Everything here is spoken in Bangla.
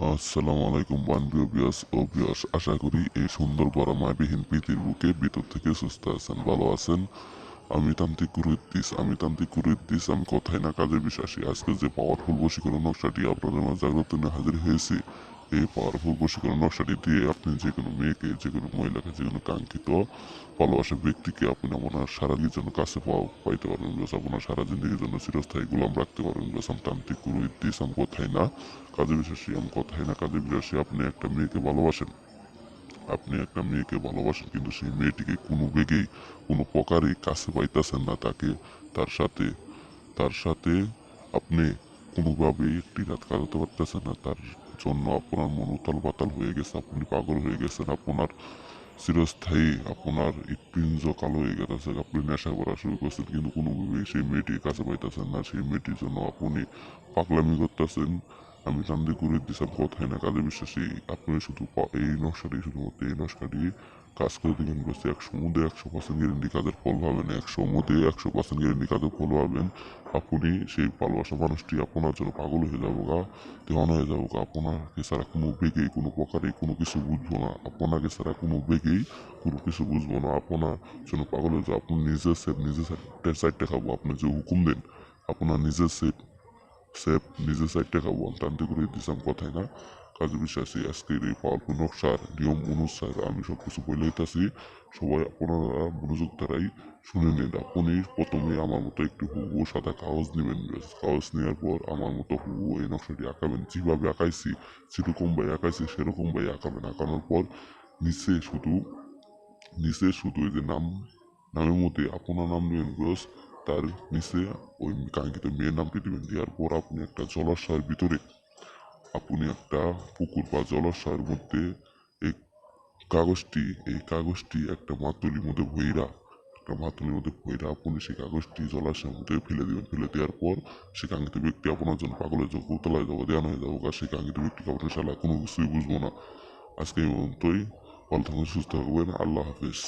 আসসালামু আলাইকুম বান্ধবী ও বিয়াস, আশা করি এই সুন্দর মায়াবিহীন পৃথিবীর বুকে ভিতর থেকে সুস্থ আছেন, ভালো আছেন। আমি তান্ত্রিক কুরুদ্দিস, আমি কথায় না কাজে বিশ্বাসী। আজকে যে পাওয়ারফুল বশীকরণ নকশাটি আপনাদের মাঝে জাগ্রত নিয়ে হাজির হয়েছি। এই পাওয়ারফুল বশীকরণ নকশাটি দিয়ে আপনি যে কোনো মেয়েকে, যে কোনো মহিলাকে, যে কোনো কাঙ্ক্ষিত ভালোবাসার ব্যক্তিকে আপনি আপনার সারা দিনের জন্য কাছে পাইতে পারবেন। বেশ আপনার সারা জিন্দগির জন্য চিরস্থায়ী গোলাম রাখতে পারবেন। বেশ আমি তান্ত্রিক কুরুদ্দিস, আমি কথায় না কাজে বিশ্বাসী, আমি কথায় না কাজে বিশ্বাসী। আপনি একটা মেয়েকে ভালোবাসেন, কিন্তু সেই মেয়েটিকে কোনো বেগেই, কোনো প্রকারেই কাছে পাইতেছেন না। তার সাথে তার সাথে আপনি কোনোভাবেই একটি রাত কাটাতে পারতেছেন না। তার জন্য আপনার মন উতাল পাতাল হয়ে গেছে, আপনি পাগল হয়ে গেছেন। আপনার চিরস্থায়ী আপনার হৃৎপিণ্ড কালো হয়ে গেছে, আপনি নেশা করা শুরু করছেন, কিন্তু কোনোভাবেই সেই মেয়েটির কাছে পাইতেছেন না। সেই মেয়েটির জন্য আপনি পাগলামি করতেছেন। আমি তান্ত্রিক কুরুদ্দিস, কথাই না কাজে বিশ্বাসী। আপনি শুধু এই নকশাটি কাজ করে দিবেন। বলছি 100% গ্যারেন্টি কাজের ফল পাবেন। 100% গ্যারেন্টি কাজের ফল পাবেন। আপনি সেই ভালোবাসা মানুষটি আপনার জন্য পাগল হয়ে যাবো গা, দেওয়ানা হয়ে যাবো গা। আপনাকে ছাড়া কোনো বেগেই, কোনো প্রকারেই কোনো কিছু বুঝবো না। আপনাকে ছাড়া কোনো বেগেই কোনো কিছু বুঝবো না। আপনার জন্য পাগল হয়ে যাবো। আপনি নিজে সাইডটা খাবো। আপনি যে হুকুম দেন, আপনার নিজের সাইডটা খাবো। আমি তান্ত্রিক করে দিতাম, কথাই না কাজে বিশ্বাসী। আজকের এই পাওয়ারফুল নকশার নিয়ম অনুসারে আমি সব কিছু বলে দিতেছি। সবাই আপনারা মনোযোগ দ্বারাই শুনে নিন। আপনি প্রথমে আমার মতো একটু হুবহু সাদা কাগজ নেবেন। কাগজ নেওয়ার পর আমার মতো হুবহু এই নকশাটি আঁকাবেন। যেভাবে আঁকাইছি, সেরকম ভাই আঁকাবেন। আঁকানোর পর নিচে শুধু এই যে নামের মধ্যে আপনার নাম নেবেন বস। তার নিচে ওই কাঙ্ক্ষিত মেয়ের নামটি দেবেন। দেওয়ার পর আপনি একটা জলাশয়ের ভিতরে, আপনি একটা পুকুর বা জলাশয়ের মধ্যে এই কাগজটি একটা মাতুলির মধ্যে ভইরা আপনি সেই কাগজটি জলাশয়ের মধ্যে ফেলে দিবেন। ফেলে দেওয়ার পর সে কাঙ্ক্ষিত ব্যক্তি আপনার জন্য পাগলের যোগ্য উতলায় যাবো, দেওয়ানো হয়ে যাবো। আর সেই কাঙ্ক্ষিত ব্যক্তিকে আপনার শালা কোনো কিছুই বুঝবো না। আজকে এই পর্যন্তই। ভালো থাকবেন, সুস্থ থাকবেন। আল্লাহ হাফিজ।